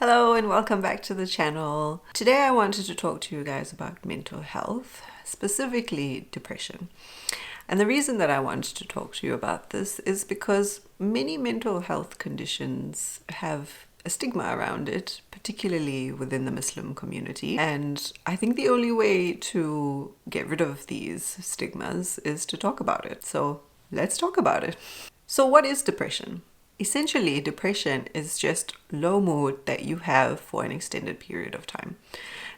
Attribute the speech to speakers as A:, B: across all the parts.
A: Hello and welcome back to the channel. Today I wanted to talk to you guys about mental health, specifically depression. And the reason that I wanted to talk to you about this is because many mental health conditions have a stigma around it, particularly within the Muslim community. And I think the only way to get rid of these stigmas is to talk about it. So let's talk about it. So what is depression? Essentially, depression is just low mood that you have for an extended period of time.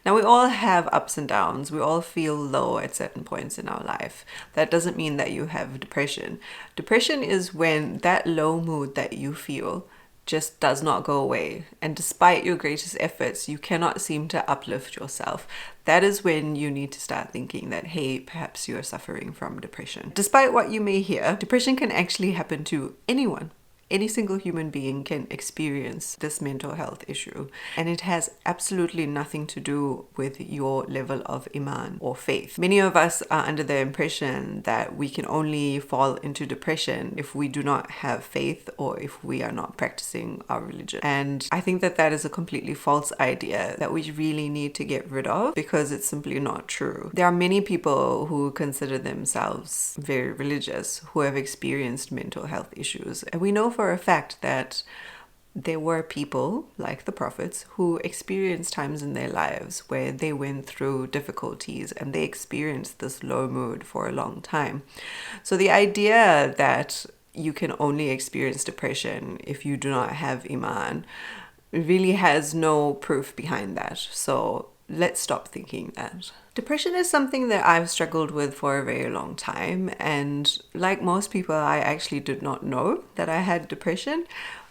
A: Now, we all have ups and downs. We all feel low at certain points in our life. That doesn't mean that you have depression. Depression is when that low mood that you feel just does not go away. And despite your greatest efforts, you cannot seem to uplift yourself. That is when you need to start thinking that, hey, perhaps you are suffering from depression. Despite what you may hear, depression can actually happen to anyone. Any single human being can experience this mental health issue, and it has absolutely nothing to do with your level of iman or faith. Many of us are under the impression that we can only fall into depression if we do not have faith or if we are not practicing our religion. And I think that that is a completely false idea that we really need to get rid of, because it's simply not true. There are many people who consider themselves very religious who have experienced mental health issues, and we know for a fact that there were people like the prophets who experienced times in their lives where they went through difficulties and they experienced this low mood for a long time. So the idea that you can only experience depression if you do not have iman really has no proof behind that. So let's stop thinking that. Depression is something that I've struggled with for a very long time, and like most people, I actually did not know that I had depression.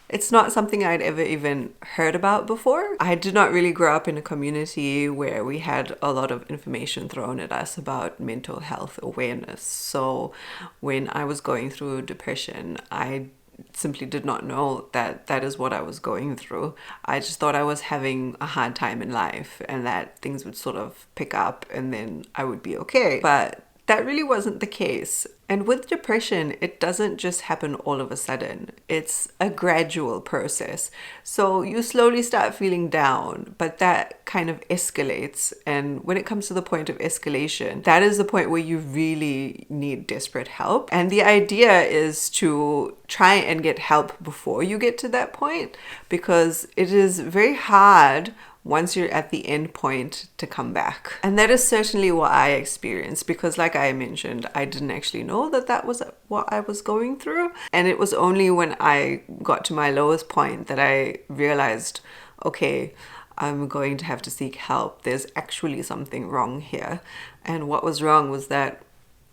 A: It's not something I'd ever even heard about before. I did not really grow up in a community where we had a lot of information thrown at us about mental health awareness. So when I was going through depression, I simply did not know that that is what I was going through. I just thought I was having a hard time in life and that things would sort of pick up and then I would be okay. But that really wasn't the case. And with depression, it doesn't just happen all of a sudden. It's a gradual process. So you slowly start feeling down, but that kind of escalates. And when it comes to the point of escalation, that is the point where you really need desperate help. And the idea is to try and get help before you get to that point, because it is very hard once you're at the end point to come back. And that is certainly what I experienced, because like I mentioned, I didn't actually know that that was what I was going through. And it was only when I got to my lowest point that I realized, okay, I'm going to have to seek help. There's actually something wrong here. And what was wrong was that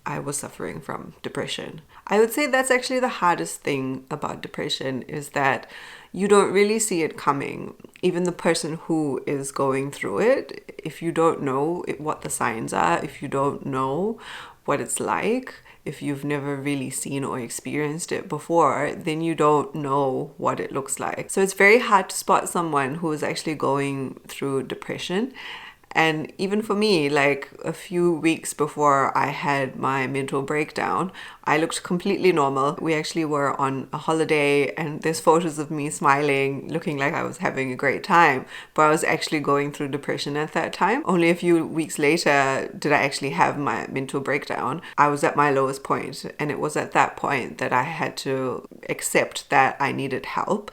A: I was suffering from depression. I would say that's actually the hardest thing about depression, is that you don't really see it coming. Even the person who is going through it, if you don't know what the signs are, if you don't know what it's like, if you've never really seen or experienced it before, then you don't know what it looks like. So it's very hard to spot someone who is actually going through depression. And even for me, like a few weeks before I had my mental breakdown, I looked completely normal. We actually were on a holiday and there's photos of me smiling, looking like I was having a great time. But I was actually going through depression at that time. Only a few weeks later did I actually have my mental breakdown. I was at my lowest point, and it was at that point that I had to accept that I needed help.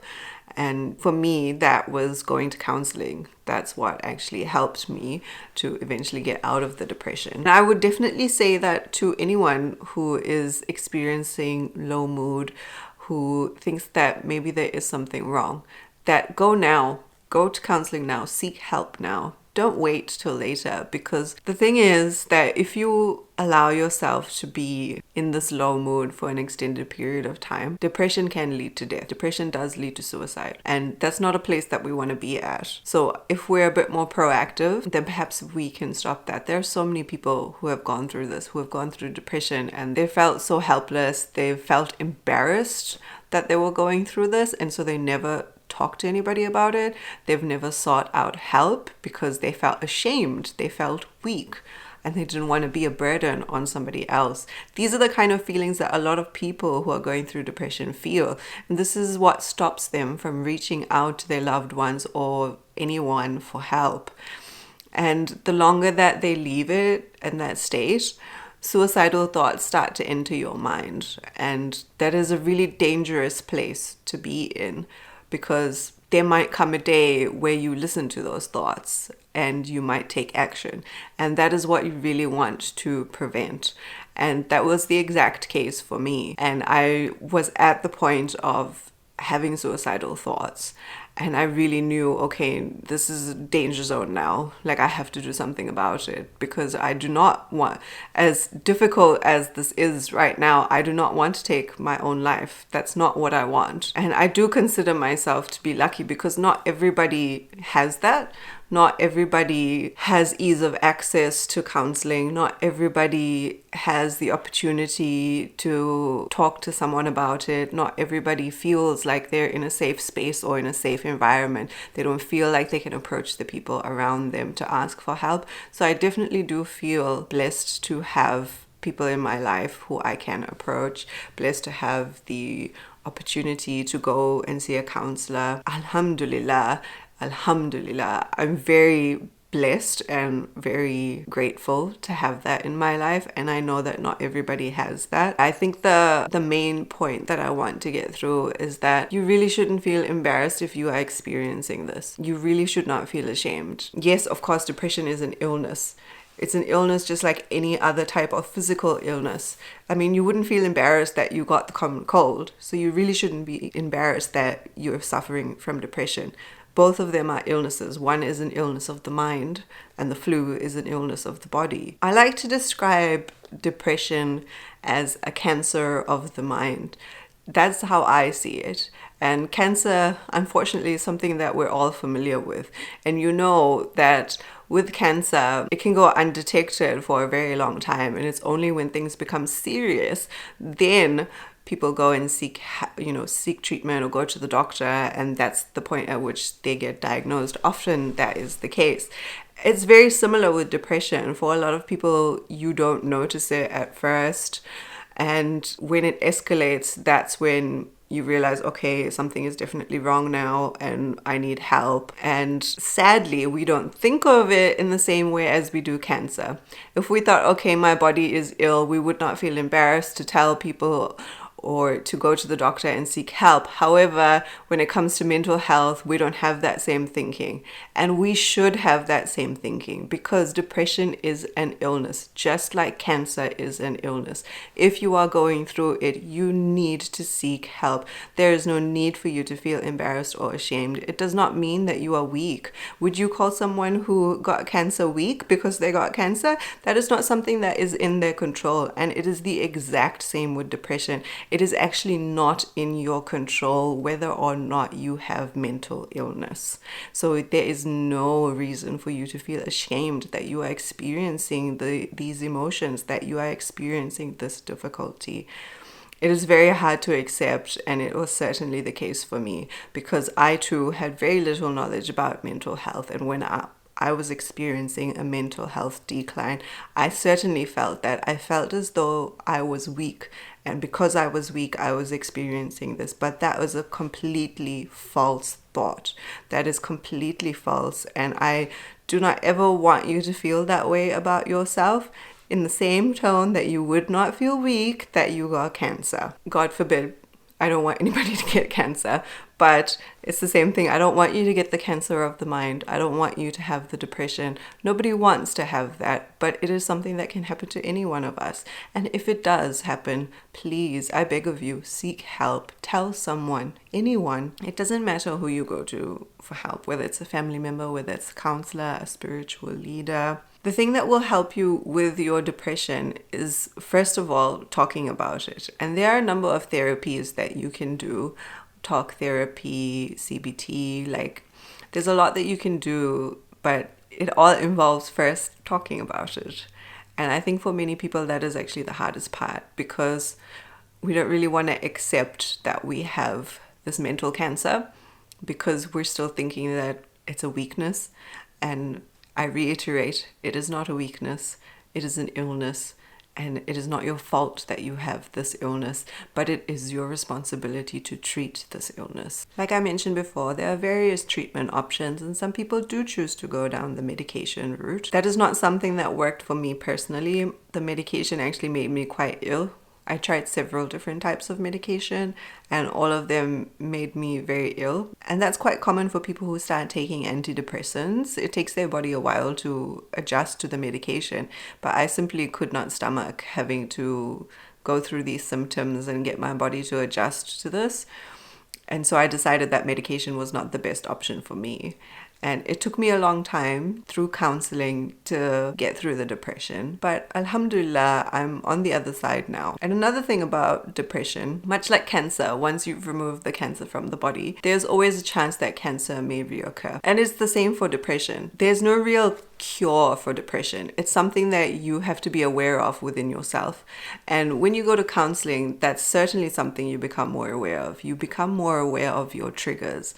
A: And for me, that was going to counseling. That's what actually helped me to eventually get out of the depression. And I would definitely say that to anyone who is experiencing low mood, who thinks that maybe there is something wrong, that go now, go to counseling now, seek help now. Don't wait till later, because the thing is that if you allow yourself to be in this low mood for an extended period of time, depression can lead to death. Depression does lead to suicide, and that's not a place that we want to be at. So if we're a bit more proactive, then perhaps we can stop that. There are so many people who have gone through this, who have gone through depression, and they felt so helpless. They felt embarrassed that they were going through this, and so they never talk to anybody about it. They've never sought out help because they felt ashamed. They felt weak. and they didn't want to be a burden on somebody else. These are the kind of feelings that a lot of people who are going through depression feel. And this is what stops them from reaching out to their loved ones or anyone for help. And the longer that they leave it in that state, suicidal thoughts start to enter your mind. And that is a really dangerous place to be in, because there might come a day where you listen to those thoughts and you might take action. And that is what you really want to prevent. And that was the exact case for me. And I was at the point of having suicidal thoughts. And I really knew, okay, this is a danger zone now. Like, I have to do something about it, because I do not want, as difficult as this is right now, I do not want to take my own life. That's not what I want. And I do consider myself to be lucky, because not everybody has that. Not everybody has ease of access to counseling. Not everybody has the opportunity to talk to someone about it. Not everybody feels like they're in a safe space or in a safe environment. They don't feel like they can approach the people around them to ask for help. So I definitely do feel blessed to have people in my life who I can approach, blessed to have the opportunity to go and see a counselor. Alhamdulillah. Alhamdulillah, I'm very blessed and very grateful to have that in my life, and I know that not everybody has that. I think the main point that I want to get through is that you really shouldn't feel embarrassed if you are experiencing this. You really should not feel ashamed. Yes, of course, depression is an illness. It's an illness just like any other type of physical illness. I mean, you wouldn't feel embarrassed that you got the common cold, so you really shouldn't be embarrassed that you're suffering from depression. Both of them are illnesses. One is an illness of the mind, and the flu is an illness of the body. I like to describe depression as a cancer of the mind. That's how I see it. And cancer, unfortunately, is something that we're all familiar with. And you know that with cancer, it can go undetected for a very long time. And it's only when things become serious, then people go and seek treatment or go to the doctor, and that's the point at which they get diagnosed. Often that is the case. It's very similar with depression. For a lot of people, you don't notice it at first, and when it escalates, that's when you realize, okay, something is definitely wrong now and I need help. And sadly, we don't think of it in the same way as we do cancer. If we thought, okay, my body is ill, we would not feel embarrassed to tell people or to go to the doctor and seek help. However, when it comes to mental health, we don't have that same thinking. And we should have that same thinking, because depression is an illness, just like cancer is an illness. If you are going through it, you need to seek help. There is no need for you to feel embarrassed or ashamed. It does not mean that you are weak. Would you call someone who got cancer weak because they got cancer? That is not something that is in their control. And it is the exact same with depression. It is actually not in your control whether or not you have mental illness. So there is no reason for you to feel ashamed that you are experiencing these emotions, that you are experiencing this difficulty. It is very hard to accept, and it was certainly the case for me, because I too had very little knowledge about mental health. And when I was experiencing a mental health decline, I certainly felt that. I felt as though I was weak, and because I was weak, I was experiencing this. But that was a completely false thought. That is completely false, and I do not ever want you to feel that way about yourself. In the same tone that you would not feel weak that you got cancer. God forbid. I don't want anybody to get cancer, but it's the same thing. I don't want you to get the cancer of the mind. I don't want you to have the depression. Nobody wants to have that, but it is something that can happen to any one of us. And if it does happen, please, I beg of you, seek help. Tell someone, anyone. It doesn't matter who you go to for help, whether it's a family member, whether it's a counselor, a spiritual leader. The thing that will help you with your depression is, first of all, talking about it. And there are a number of therapies that you can do. Talk therapy, CBT, there's a lot that you can do, but it all involves first talking about it. And I think for many people that is actually the hardest part, because we don't really want to accept that we have this mental cancer, because we're still thinking that it's a weakness. And I reiterate, it is not a weakness. it is an illness. And it is not your fault that you have this illness, but it is your responsibility to treat this illness. Like I mentioned before, there are various treatment options, and some people do choose to go down the medication route. That is not something that worked for me personally. The medication actually made me quite ill. I tried several different types of medication, and all of them made me very ill. And that's quite common for people who start taking antidepressants. It takes their body a while to adjust to the medication, but I simply could not stomach having to go through these symptoms and get my body to adjust to this. And so I decided that medication was not the best option for me. And it took me a long time through counseling to get through the depression. But alhamdulillah, I'm on the other side now. And another thing about depression, much like cancer, once you've removed the cancer from the body, there's always a chance that cancer may reoccur. And it's the same for depression. There's no real cure for depression. It's something that you have to be aware of within yourself. And when you go to counseling, that's certainly something you become more aware of. You become more aware of your triggers.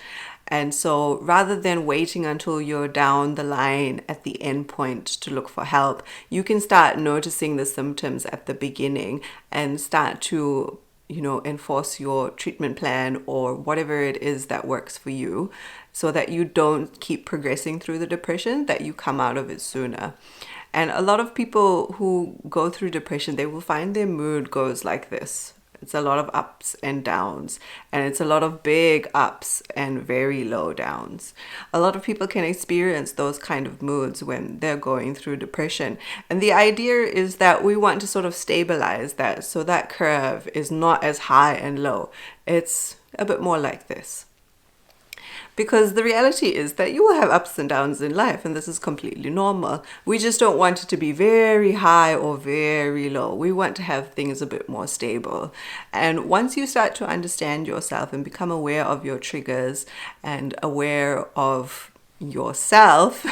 A: And so rather than waiting until you're down the line at the end point to look for help, you can start noticing the symptoms at the beginning and start to, enforce your treatment plan or whatever it is that works for you, so that you don't keep progressing through the depression, that you come out of it sooner. And a lot of people who go through depression, they will find their mood goes like this. It's a lot of ups and downs, and it's a lot of big ups and very low downs. A lot of people can experience those kind of moods when they're going through depression. And the idea is that we want to sort of stabilize that, so that curve is not as high and low. It's a bit more like this. Because the reality is that you will have ups and downs in life, and this is completely normal. We just don't want it to be very high or very low. We want to have things a bit more stable. And once you start to understand yourself and become aware of your triggers and aware of yourself,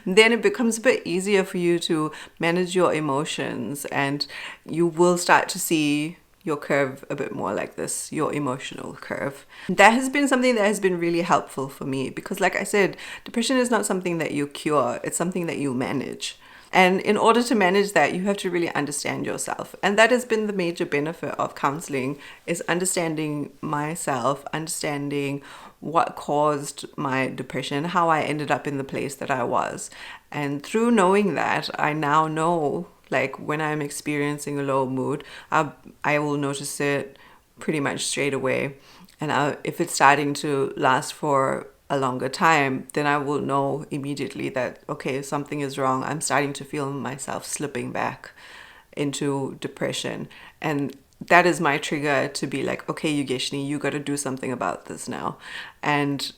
A: then it becomes a bit easier for you to manage your emotions, and you will start to see your curve a bit more like this, your emotional curve. That has been something that has been really helpful for me, because like I said, depression is not something that you cure, it's something that you manage. And in order to manage that, you have to really understand yourself. And that has been the major benefit of counseling, is understanding myself, understanding what caused my depression, how I ended up in the place that I was. And through knowing that, I now know, like when I'm experiencing a low mood, I will notice it pretty much straight away. And if it's starting to last for a longer time, then I will know immediately that, okay, something is wrong. I'm starting to feel myself slipping back into depression. And that is my trigger to be like, okay, Yugeshni, you got to do something about this now. And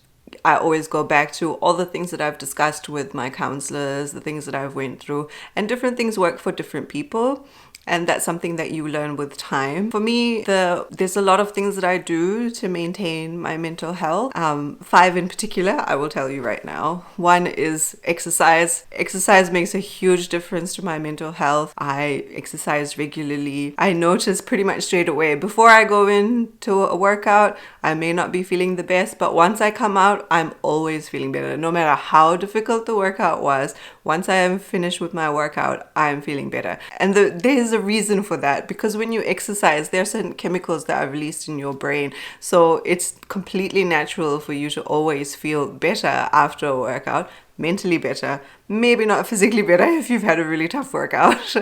A: I always go back to all the things that I've discussed with my counselors, the things that I've went through, and different things work for different people. And that's something that you learn with time. For me, there's a lot of things that I do to maintain my mental health. 5 in particular, I will tell you right now. 1 is exercise. Exercise makes a huge difference to my mental health. I exercise regularly. I notice pretty much straight away. Before I go into a workout, I may not be feeling the best, but once I come out, I'm always feeling better. No matter how difficult the workout was, once I am finished with my workout, I'm feeling better. And there's a reason for that, because when you exercise, there are certain chemicals that are released in your brain. So it's completely natural for you to always feel better after a workout, mentally better, maybe not physically better if you've had a really tough workout,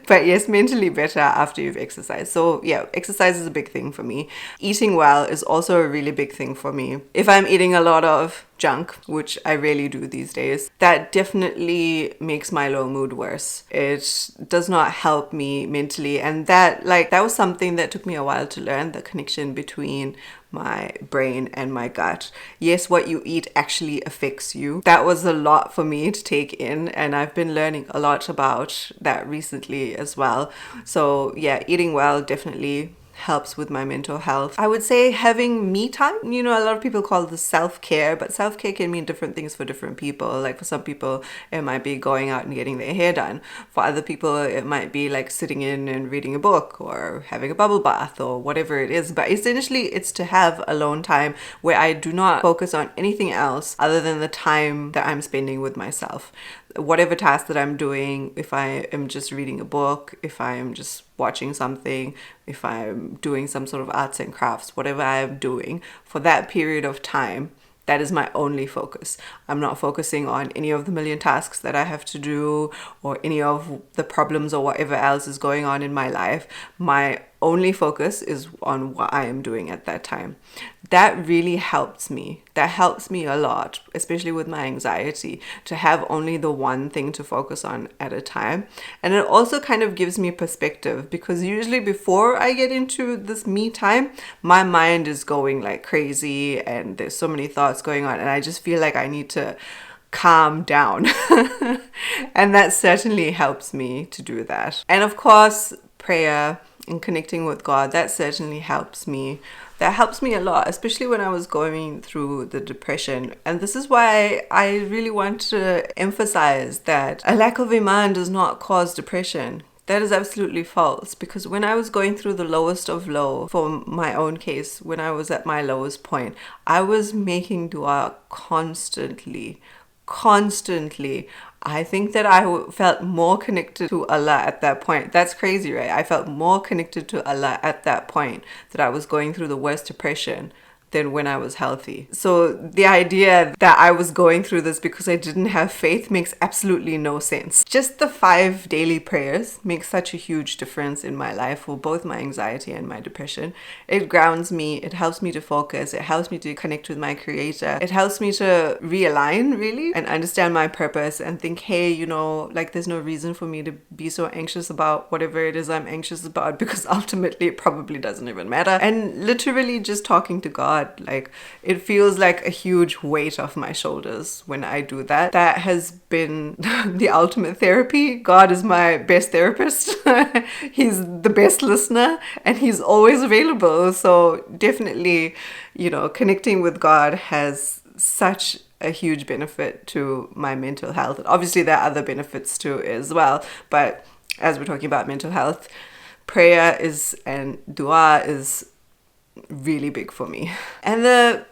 A: but yes, mentally better after you've exercised. So yeah, exercise is a big thing for me. Eating well is also a really big thing for me. If I'm eating a lot of junk, which I rarely do these days, that definitely makes my low mood worse. It does not help me mentally, and that was something that took me a while to learn, the connection between my brain and my gut. Yes, what you eat actually affects you. That was a lot for me to take in, and I've been learning a lot about that recently as well. So yeah, eating well definitely helps with my mental health. I would say having me time. You know, a lot of people call this self-care, but self-care can mean different things for different people. Like for some people, it might be going out and getting their hair done. For other people, it might be like sitting in and reading a book or having a bubble bath or whatever it is. But essentially, it's to have alone time where I do not focus on anything else other than the time that I'm spending with myself. Whatever task that I'm doing, if I am just reading a book, if I am just watching something, if I'm doing some sort of arts and crafts, whatever I am doing for that period of time, that is my only focus. I'm not focusing on any of the million tasks that I have to do or any of the problems or whatever else is going on in my life. My only focus is on what I am doing at that time. That really helps me. That helps me a lot, especially with my anxiety, to have only the one thing to focus on at a time. And it also kind of gives me perspective, because usually before I get into this me time, my mind is going like crazy and there's so many thoughts going on, and I just feel like I need to calm down. And that certainly helps me to do that. And of course, prayer and connecting with God, that certainly helps me. That helps me a lot, especially when I was going through the depression. And this is why I really want to emphasize that a lack of iman does not cause depression. That is absolutely false, because when I was going through the lowest of low, for my own case, when I was at my lowest point, I was making dua constantly. I think that I felt more connected to Allah at that point. That's crazy, right? I felt more connected to Allah at that point, that I was going through the worst depression, than when I was healthy. So the idea that I was going through this because I didn't have faith makes absolutely no sense. Just the 5 daily prayers make such a huge difference in my life for both my anxiety and my depression. It grounds me, it helps me to focus, it helps me to connect with my creator, it helps me to realign really and understand my purpose and think, hey, you know, like there's no reason for me to be so anxious about whatever it is I'm anxious about, because ultimately it probably doesn't even matter. And literally just talking to God, like it feels like a huge weight off my shoulders when I do that. That has been the ultimate therapy. God is my best therapist. He's the best listener and he's always available. So definitely, you know, connecting with God has such a huge benefit to my mental health. And obviously there are other benefits too as well, but as we're talking about mental health, prayer is and dua is really big for me. And the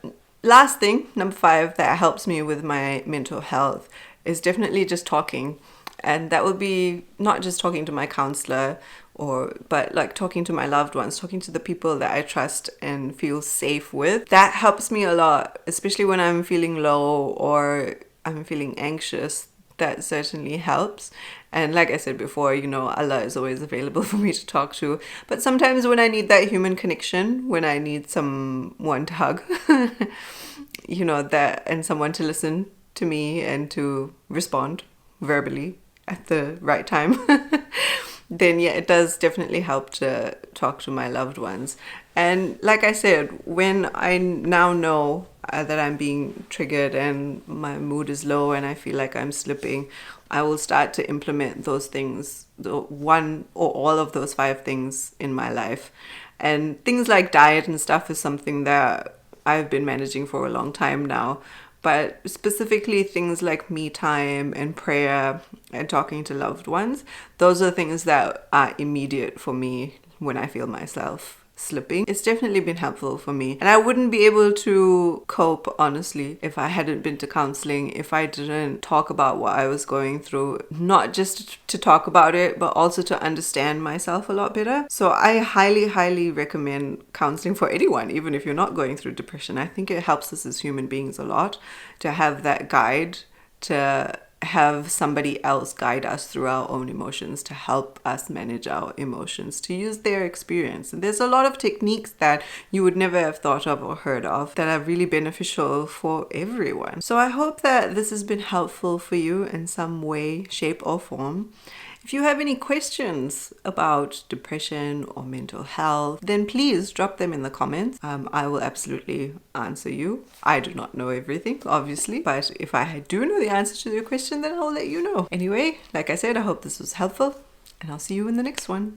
A: last thing, number 5, that helps me with my mental health is definitely just talking. And that would be not just talking to my counselor, but like talking to my loved ones, talking to the people that I trust and feel safe with. That helps me a lot, especially when I'm feeling low or I'm feeling anxious. That certainly helps. And like I said before, you know, Allah is always available for me to talk to. But sometimes when I need that human connection, when I need someone to hug, you know, that, and someone to listen to me and to respond verbally at the right time, then yeah, it does definitely help to talk to my loved ones. And like I said, when I now know that I'm being triggered and my mood is low and I feel like I'm slipping, I will start to implement those things, the one or all of those 5 things in my life. And things like diet and stuff is something that I've been managing for a long time now. But specifically things like me time and prayer and talking to loved ones, those are things that are immediate for me when I feel myself slipping. It's definitely been helpful for me. And I wouldn't be able to cope, honestly, if I hadn't been to counseling, if I didn't talk about what I was going through, not just to talk about it, but also to understand myself a lot better. So I highly, highly recommend counseling for anyone, even if you're not going through depression. I think it helps us as human beings a lot to have that guide, to have somebody else guide us through our own emotions, to help us manage our emotions, to use their experience. And there's a lot of techniques that you would never have thought of or heard of that are really beneficial for everyone. So I hope that this has been helpful for you in some way, shape or form. If you have any questions about depression or mental health, then please drop them in the comments. I will absolutely answer you. I do not know everything, obviously, but if I do know the answer to your question, then I'll let you know. Anyway, like I said, I hope this was helpful, and I'll see you in the next one.